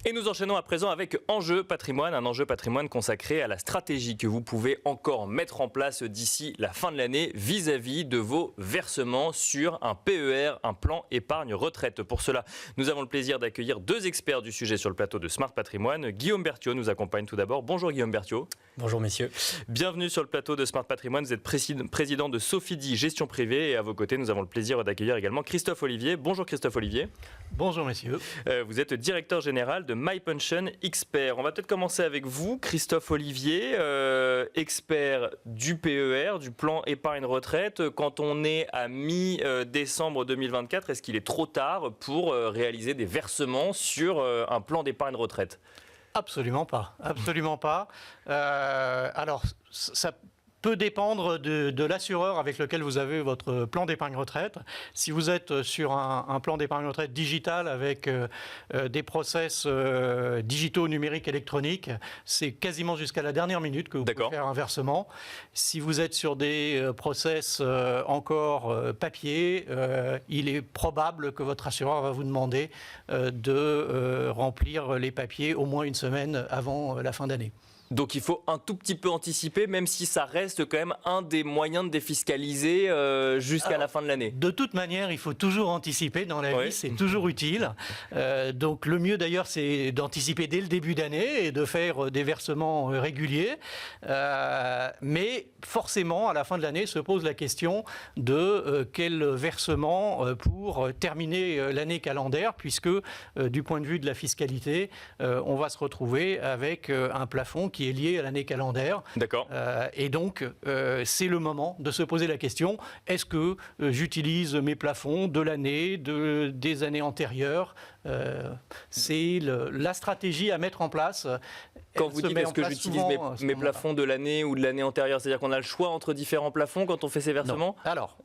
Et nous enchaînons à présent avec Enjeu Patrimoine, un enjeu patrimoine consacré à la stratégie que vous pouvez encore mettre en place d'ici la fin de l'année vis-à-vis de vos versements sur un PER, un plan épargne retraite. Pour cela, nous avons le plaisir d'accueillir deux experts du sujet sur le plateau de Smart Patrimoine. Guillaume Berthiaud nous accompagne tout d'abord. Bonjour Guillaume Berthiaud. Bonjour messieurs. Bienvenue sur le plateau de Smart Patrimoine. Vous êtes président de Sofidy Gestion Privée et à vos côtés, nous avons le plaisir d'accueillir également Christophe Olivier. Bonjour Christophe Olivier. Bonjour messieurs. Vous êtes directeur général de MyPension Expert. On va peut-être commencer avec vous, Christophe Olivier, expert du PER, du plan épargne retraite. Quand on est à mi-décembre 2024, est-ce qu'il est trop tard pour réaliser des versements sur un plan d'épargne retraite ? Absolument pas, absolument pas. Alors, ça peut dépendre de l'assureur avec lequel vous avez votre plan d'épargne retraite. Si vous êtes sur un plan d'épargne retraite digital avec des process digitaux, numériques, électroniques, c'est quasiment jusqu'à la dernière minute que vous pouvez faire un versement. Si vous êtes sur des process encore papier, il est probable que votre assureur va vous demander de remplir les papiers au moins une semaine avant la fin d'année. Donc il faut un tout petit peu anticiper, même si ça reste quand même un des moyens de défiscaliser jusqu'à la fin de l'année. De toute manière, il faut toujours anticiper dans la vie, c'est toujours utile. Donc le mieux d'ailleurs, c'est d'anticiper dès le début d'année et de faire des versements réguliers. Mais forcément, à la fin de l'année, se pose la question de quel versement pour terminer l'année calendaire, puisque du point de vue de la fiscalité, on va se retrouver avec un plafond qui est lié à l'année calendaire. D'accord. Et donc, c'est le moment de se poser la question, est-ce que j'utilise mes plafonds de l'année, des années antérieures ? C'est la stratégie à mettre en place. Quand vous dites est-ce que j'utilise mes plafonds de l'année ou de l'année antérieure, c'est-à-dire qu'on a le choix entre différents plafonds quand on fait ces versements ? Non. Alors,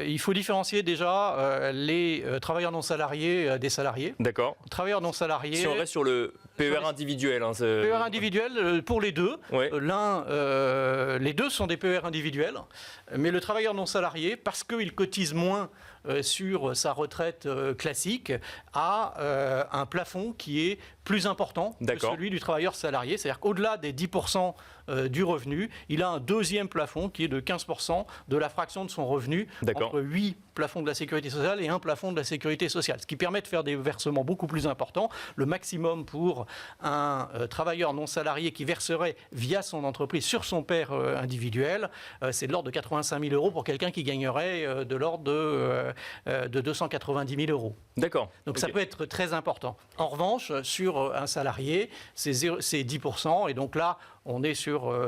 il faut différencier déjà les travailleurs non salariés des salariés. D'accord. Travailleurs non salariés... Si on reste sur le PER individuel. PER individuel pour les deux. Oui. Les deux sont des PER individuels, mais le travailleur non salarié, parce qu'il cotise moins sur sa retraite classique, a un plafond qui est plus important que celui du travailleur salarié. C'est-à-dire qu'au-delà des 10% du revenu, il a un deuxième plafond qui est de 15% de la fraction de son revenu, entre 8 plafonds de la sécurité sociale et un plafond de la sécurité sociale, ce qui permet de faire des versements beaucoup plus importants. Le maximum pour un travailleur non salarié qui verserait via son entreprise sur son PER individuel, c'est de l'ordre de 85 000 euros pour quelqu'un qui gagnerait de l'ordre de 290 000 euros. D'accord. Donc ça peut être très important. En revanche, sur un salarié, c'est 10%, et donc là, on est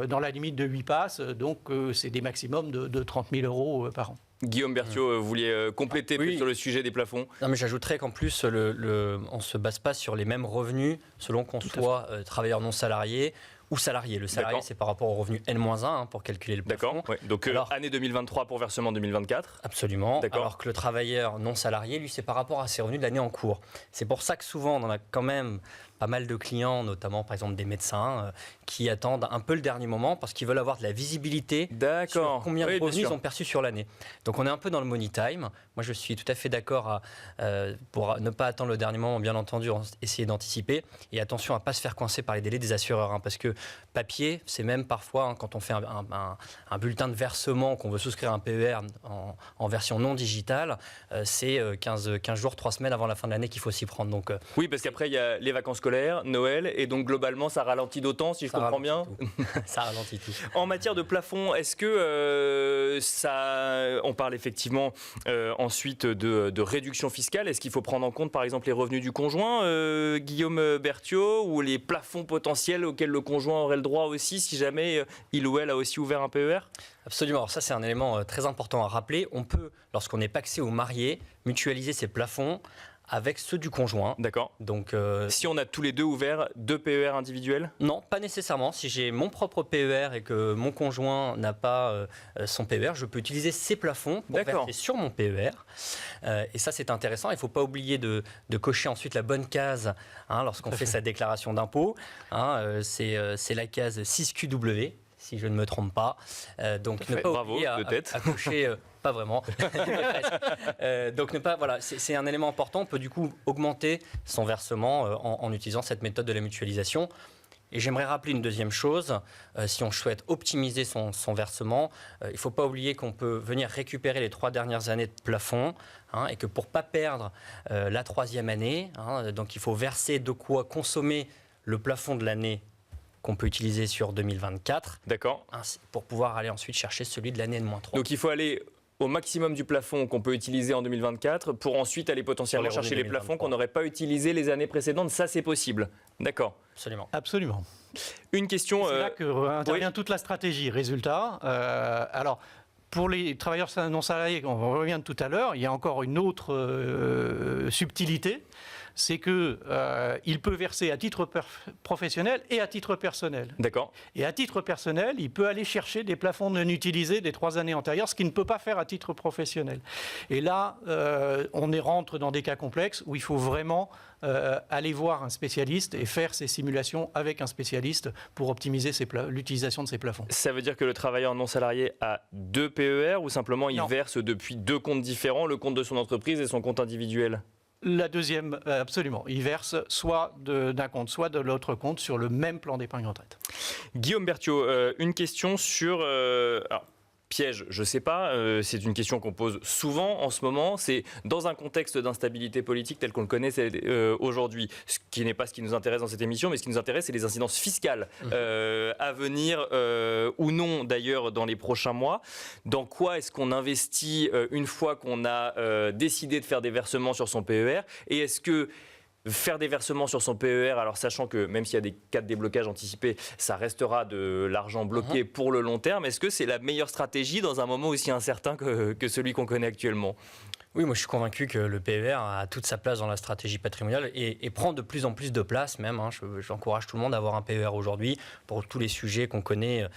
dans la limite de 8 passes, donc c'est des maximums de 30 000 euros par an. Guillaume Berthiaud, vous vouliez compléter sur le sujet des plafonds ? Non, mais j'ajouterais qu'en plus, on ne se base pas sur les mêmes revenus selon qu'on soit travailleur non salarié ou salarié. Le salarié, c'est par rapport au revenu N-1 pour calculer le plafond. D'accord. Ouais. Donc année 2023 pour versement 2024. Absolument. Alors que le travailleur non salarié, lui, c'est par rapport à ses revenus de l'année en cours. C'est pour ça que souvent, on en a quand même pas mal de clients, notamment par exemple des médecins, qui attendent un peu le dernier moment parce qu'ils veulent avoir de la visibilité sur combien de revenus ils ont perçus sur l'année. Donc on est un peu dans le money time. Moi je suis tout à fait d'accord pour ne pas attendre le dernier moment, bien entendu, essayer d'anticiper. Et attention à ne pas se faire coincer par les délais des assureurs, parce que papier, c'est même parfois, quand on fait un bulletin de versement, qu'on veut souscrire un PER en version non digitale, c'est 15 jours, 3 semaines avant la fin de l'année qu'il faut s'y prendre. Donc, oui, parce qu'après il y a les vacances scolaires, Noël, et donc globalement ça ralentit d'autant, si je comprends bien. Ça ralentit tout. En matière de plafond, est-ce que on parle effectivement ensuite de réduction fiscale, est-ce qu'il faut prendre en compte par exemple les revenus du conjoint, Guillaume Berthiaud, ou les plafonds potentiels auxquels le conjoint aurait le droit aussi si jamais il ou elle a aussi ouvert un PER ? Absolument. Alors ça, c'est un élément très important à rappeler. On peut, lorsqu'on est pacsé ou marié, mutualiser ses plafonds avec ceux du conjoint. D'accord. Donc, si on a tous les deux ouvert 2 PER individuels ? Non, pas nécessairement. Si j'ai mon propre PER et que mon conjoint n'a pas son PER, je peux utiliser ces plafonds pour verser sur mon PER. Et ça, c'est intéressant. Il ne faut pas oublier de cocher ensuite la bonne case lorsqu'on fait sa déclaration d'impôt. C'est la case 6QW. si je ne me trompe pas. Donc ne pas oublier à cocher... pas vraiment. Donc voilà, c'est un élément important. On peut du coup augmenter son versement en utilisant cette méthode de la mutualisation. Et j'aimerais rappeler une deuxième chose, si on souhaite optimiser son versement, il ne faut pas oublier qu'on peut venir récupérer les 3 dernières années de plafond, et que pour ne pas perdre la 3e année, donc il faut verser de quoi consommer le plafond de l'année qu'on peut utiliser sur 2024. D'accord. Pour pouvoir aller ensuite chercher celui de l'année de -3. Donc il faut aller au maximum du plafond qu'on peut utiliser en 2024 pour ensuite aller potentiellement chercher les plafonds qu'on n'aurait pas utilisés les années précédentes. Ça, c'est possible. D'accord. Absolument. Absolument. Une question... C'est là que intervient toute la stratégie. Résultat, alors... Pour les travailleurs non salariés, on revient de tout à l'heure, il y a encore une autre subtilité, c'est qu'il peut verser à titre professionnel et à titre personnel. D'accord. Et à titre personnel, il peut aller chercher des plafonds non utilisés des 3 années antérieures, ce qu'il ne peut pas faire à titre professionnel. Et là, on rentre dans des cas complexes où il faut vraiment aller voir un spécialiste et faire ces simulations avec un spécialiste pour optimiser l'utilisation de ces plafonds. Ça veut dire que le travailleur non salarié a 2 PER ou simplement il verse depuis 2 comptes différents, le compte de son entreprise et son compte individuel ? La deuxième, absolument. Il verse soit d'un compte, soit de l'autre compte sur le même plan d'épargne retraite. Guillaume Berthiaud, une question sur... alors, piège, je ne sais pas, c'est une question qu'on pose souvent en ce moment, c'est dans un contexte d'instabilité politique tel qu'on le connaît aujourd'hui, ce qui n'est pas ce qui nous intéresse dans cette émission, mais ce qui nous intéresse, c'est les incidences fiscales à venir ou non d'ailleurs dans les prochains mois. Dans quoi est-ce qu'on investit une fois qu'on a décidé de faire des versements sur son PER, et est-ce que faire des versements sur son PER, alors sachant que même s'il y a des cas de déblocage anticipés, ça restera de l'argent bloqué pour le long terme, est-ce que c'est la meilleure stratégie dans un moment aussi incertain que celui qu'on connaît actuellement ? Oui, moi je suis convaincu que le PER a toute sa place dans la stratégie patrimoniale et prend de plus en plus de place même. J'encourage tout le monde à avoir un PER aujourd'hui pour tous les sujets qu'on connaît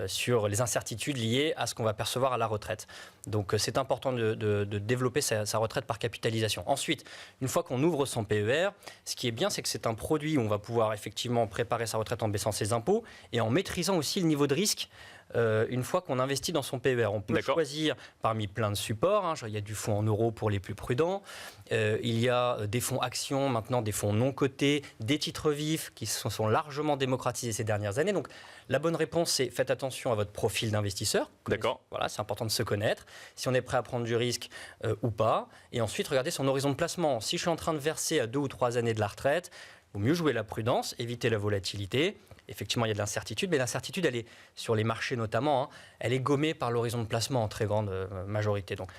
sur les incertitudes liées à ce qu'on va percevoir à la retraite. Donc c'est important de développer sa retraite par capitalisation. Ensuite, une fois qu'on ouvre son PER, ce qui est bien, c'est que c'est un produit où on va pouvoir effectivement préparer sa retraite en baissant ses impôts et en maîtrisant aussi le niveau de risque. Une fois qu'on investit dans son PER, on peut choisir parmi plein de supports. Il y a du fonds en euros pour les plus prudents. Il y a des fonds actions, maintenant des fonds non cotés, des titres vifs qui se sont largement démocratisés ces dernières années. Donc la bonne réponse, c'est faites attention à votre profil d'investisseur. D'accord. Voilà, c'est important de se connaître. Si on est prêt à prendre du risque ou pas. Et ensuite, regardez son horizon de placement. Si je suis en train de verser à 2 ou 3 années de la retraite, il vaut mieux jouer la prudence, éviter la volatilité. Effectivement, il y a de l'incertitude, mais l'incertitude, elle est sur les marchés notamment, elle est gommée par l'horizon de placement en très grande majorité. Donc,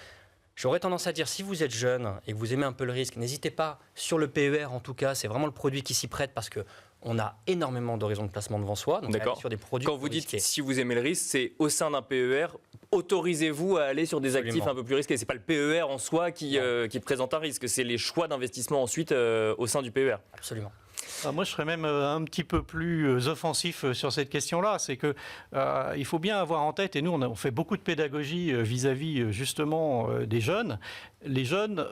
j'aurais tendance à dire, si vous êtes jeune et que vous aimez un peu le risque, n'hésitez pas, sur le PER en tout cas, c'est vraiment le produit qui s'y prête parce qu'on a énormément d'horizons de placement devant soi. Donc d'accord. Sur des produits quand vous dites risqués. Si vous aimez le risque, c'est au sein d'un PER, autorisez-vous à aller sur des actifs un peu plus risqués. Ce n'est pas le PER en soi qui présente un risque, c'est les choix d'investissement ensuite au sein du PER. Absolument. Moi, je serais même un petit peu plus offensif sur cette question-là. C'est que il faut bien avoir en tête, et nous, on fait beaucoup de pédagogie vis-à-vis justement des jeunes. Les jeunes,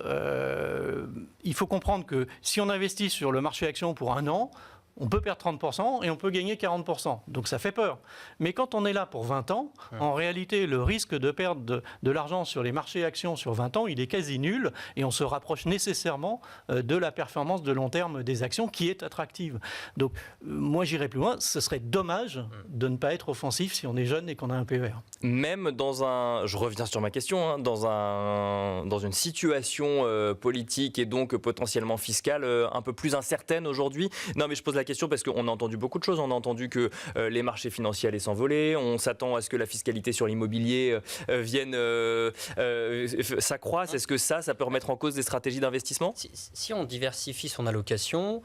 il faut comprendre que si on investit sur le marché action pour 1 an, on peut perdre 30% et on peut gagner 40%. Donc ça fait peur. Mais quand on est là pour 20 ans, en réalité, le risque de perdre de l'argent sur les marchés actions sur 20 ans, il est quasi nul et on se rapproche nécessairement de la performance de long terme des actions qui est attractive. Donc moi, j'irais plus loin. Ce serait dommage de ne pas être offensif si on est jeune et qu'on a un PER. Même dans un... Je reviens sur ma question. Dans une situation politique et donc potentiellement fiscale un peu plus incertaine aujourd'hui. Non, mais je pose la question parce qu'on a entendu beaucoup de choses. On a entendu que les marchés financiers allaient s'envoler. On s'attend à ce que la fiscalité sur l'immobilier vienne s'accroisse. Est-ce que ça peut remettre en cause des stratégies d'investissement ? Si on diversifie son allocation,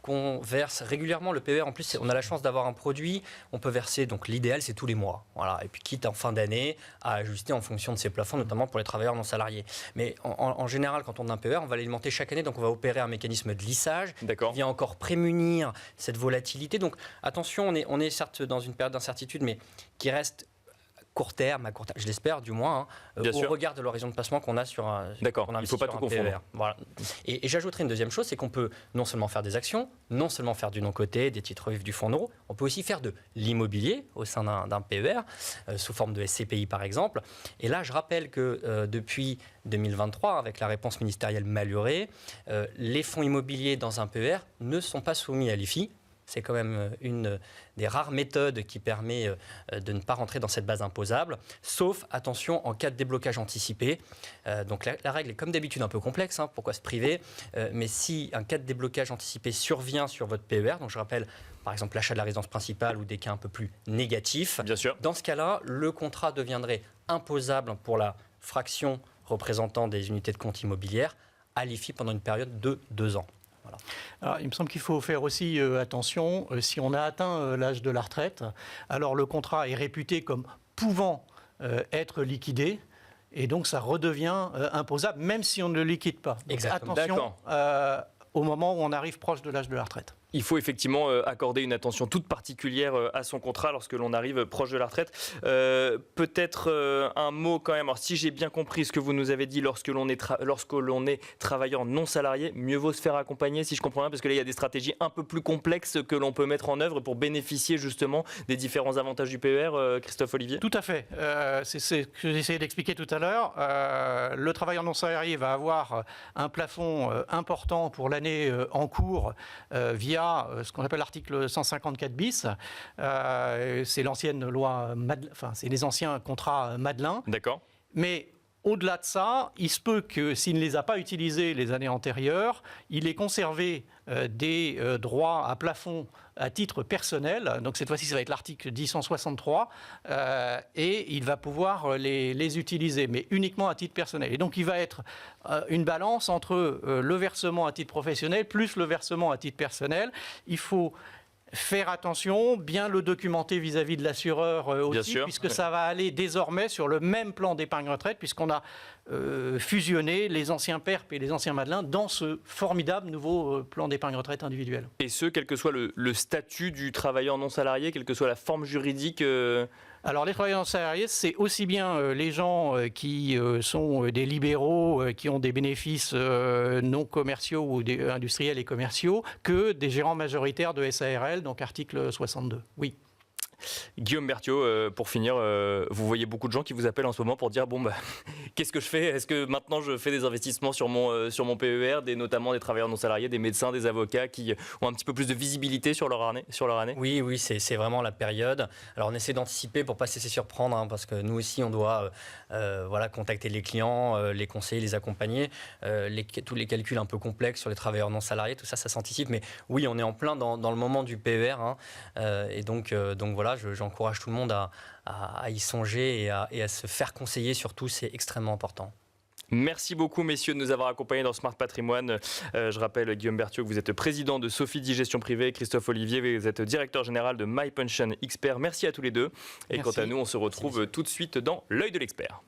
qu'on verse régulièrement le PER, en plus on a la chance d'avoir un produit, on peut verser, donc l'idéal c'est tous les mois, voilà, et puis quitte en fin d'année à ajuster en fonction de ses plafonds, notamment pour les travailleurs non salariés. Mais en général, quand on a un PER, on va l'alimenter chaque année, donc on va opérer un mécanisme de lissage qui vient encore prémunir cette volatilité. Donc attention, on est certes dans une période d'incertitude, mais qui reste court terme, je l'espère du moins, au regard de l'horizon de placement qu'on a sur un D'accord, il ne faut pas tout confondre. PER. Voilà. Et j'ajouterai une deuxième chose, c'est qu'on peut non seulement faire des actions, non seulement faire du non-coté, des titres vifs du fonds en euros, on peut aussi faire de l'immobilier au sein d'un PER, sous forme de SCPI par exemple. Et là, je rappelle que depuis 2023, avec la réponse ministérielle Malhuret, les fonds immobiliers dans un PER ne sont pas soumis à l'IFI. C'est quand même une des rares méthodes qui permet de ne pas rentrer dans cette base imposable, sauf, attention, en cas de déblocage anticipé. Donc la règle est comme d'habitude un peu complexe, pourquoi se priver, mais si un cas de déblocage anticipé survient sur votre PER, donc je rappelle par exemple l'achat de la résidence principale ou des cas un peu plus négatifs, bien sûr. Dans ce cas-là, le contrat deviendrait imposable pour la fraction représentant des unités de compte immobilières à l'IFI pendant une période de 2 ans. Voilà. Alors, il me semble qu'il faut faire aussi attention, si on a atteint l'âge de la retraite, alors le contrat est réputé comme pouvant être liquidé, et donc ça redevient imposable, même si on ne le liquide pas. Donc, exactement. Attention au moment où on arrive proche de l'âge de la retraite. Il faut effectivement accorder une attention toute particulière à son contrat lorsque l'on arrive proche de la retraite. Peut-être un mot quand même. Alors, si j'ai bien compris ce que vous nous avez dit, lorsque l'on est travailleur non salarié, mieux vaut se faire accompagner, si je comprends bien, parce que là, il y a des stratégies un peu plus complexes que l'on peut mettre en œuvre pour bénéficier justement des différents avantages du PER, Christophe Olivier. Tout à fait. C'est ce que j'essayais d'expliquer tout à l'heure. Le travailleur non salarié va avoir un plafond important pour l'année en cours via ce qu'on appelle l'article 154 bis. C'est l'ancienne loi, c'est les anciens contrats Madelin. D'accord. Mais au-delà de ça, il se peut que s'il ne les a pas utilisés les années antérieures, il ait conservé des droits à plafond à titre personnel. Donc cette fois-ci, ça va être l'article 1063 et il va pouvoir les utiliser, mais uniquement à titre personnel. Et donc il va être une balance entre le versement à titre professionnel plus le versement à titre personnel. Il faut faire attention, bien le documenter vis-à-vis de l'assureur aussi, puisque ça va aller désormais sur le même plan d'épargne retraite, puisqu'on a fusionné les anciens PERP et les anciens Madelin dans ce formidable nouveau plan d'épargne retraite individuel. Et ce, quel que soit le statut du travailleur non salarié, quelle que soit la forme juridique Alors les travailleurs non salariés, c'est aussi bien les gens qui sont des libéraux, qui ont des bénéfices non commerciaux ou industriels et commerciaux, que des gérants majoritaires de SARL, donc article 62. Oui. Guillaume Berthiaud, pour finir, vous voyez beaucoup de gens qui vous appellent en ce moment pour dire bon bah qu'est-ce que je fais ? Est-ce que maintenant je fais des investissements sur mon PER, notamment des travailleurs non salariés, des médecins, des avocats qui ont un petit peu plus de visibilité sur leur année ? Oui, c'est vraiment la période. Alors on essaie d'anticiper pour pas se laisser surprendre, parce que nous aussi on doit contacter les clients, les conseiller, les accompagner, tous les calculs un peu complexes sur les travailleurs non salariés, tout ça s'anticipe. Mais oui, on est en plein dans le moment du PER, et donc voilà. J'encourage tout le monde à y songer et à se faire conseiller, surtout, c'est extrêmement important. Merci beaucoup, messieurs, de nous avoir accompagnés dans Smart Patrimoine. Je rappelle, Guillaume Berthiaud, que vous êtes président de Sofidy Gestion Privée. Christophe Olivier, vous êtes directeur général de MyPension Expert. Merci à tous les deux. Et quant à nous, on se retrouve tout de suite dans l'œil de l'expert.